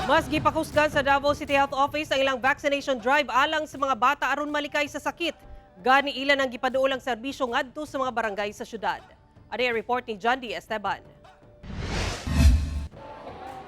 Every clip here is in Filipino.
Mas gipakusgan sa Davao City Health Office ang ilang vaccination drive alang sa mga bata aron malikay sa sakit. Gani ilan ang gipaduol ang serbisyo ngadto sa mga barangay sa syudad. Ano ang report ni John D. Esteban?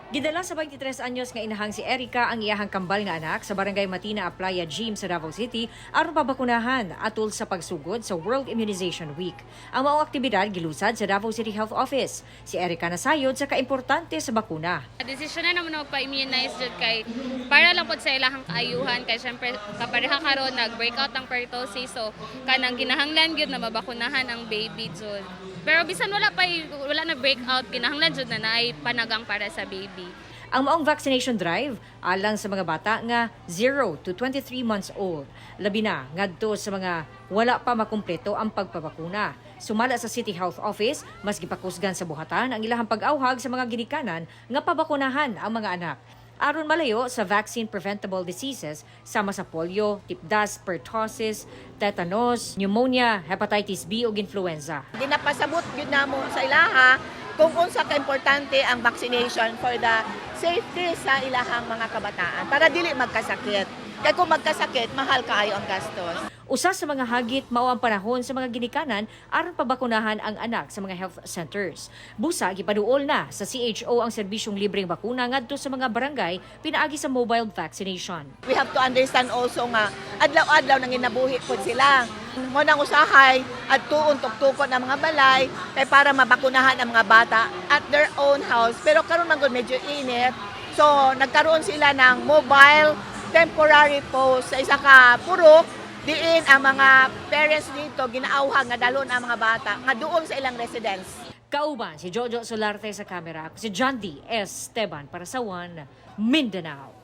Gidala sa 23 anyos nga inahang si Erica ang iyahang kambal nga anak sa Barangay Matina Playa Gym sa Davao City aron pabakunahan atol sa pagsugod sa World Immunization Week. Ang maong aktibidad gilusad sa Davao City Health Office. Si Erica nasayod sa kaimportante sa bakuna. Desisyon na naman magpa-immunize jud kay para lang pod sa ilahang kaayuhan kay syempre kapareha karon nag-breakout ang pertussis so kanang kinahanglan gyud na mabakunahan ang baby jud. Pero bisan wala na breakout kinahanglan jud na naay panagang para sa baby. Ang maong vaccination drive alang sa mga bata nga 0 to 23 months old. Labi na ngadto sa mga wala pa makumpleto ang pagpabakuna. Sumala sa City Health Office, mas gipakusgan sa buhatan ang ilahang pag-awhag sa mga ginikanan nga pabakunahan ang mga anak. Aron malayo sa vaccine-preventable diseases sama sa polio, tipdas, pertussis, tetanus, pneumonia, hepatitis B ug influenza. Ginapasabot yun na mo sa ilaha kung unsa ka importante ang vaccination for the safety sa ilahang mga kabataan para dili magkasakit. Kaya kung magkasakit, mahal kaayo ang gastos. Usa sa mga hagit mao ang panahon sa mga ginikanan aron pabakunahan ang anak sa mga health centers. Busa gipaduol na sa CHO ang serbisyong libreng bakuna ngadto sa mga barangay pinaagi sa mobile vaccination. We have to understand also nga adlaw-adlaw nang ginabuhi pod sila. Mo nang usahay at tuon tuktukon ang mga balay kay para mabakunahan ang mga bata at their own house. Pero karon man gud medyo init. So nagkaroon sila ng mobile temporary post sa isa ka purok diin ang mga parents dito ginaawhag nga dalon ang mga bata nga doon sa ilang residence. Kauban si Jojo Solarte sa kamera, ako si John D. Esteban para sa One Mindanao.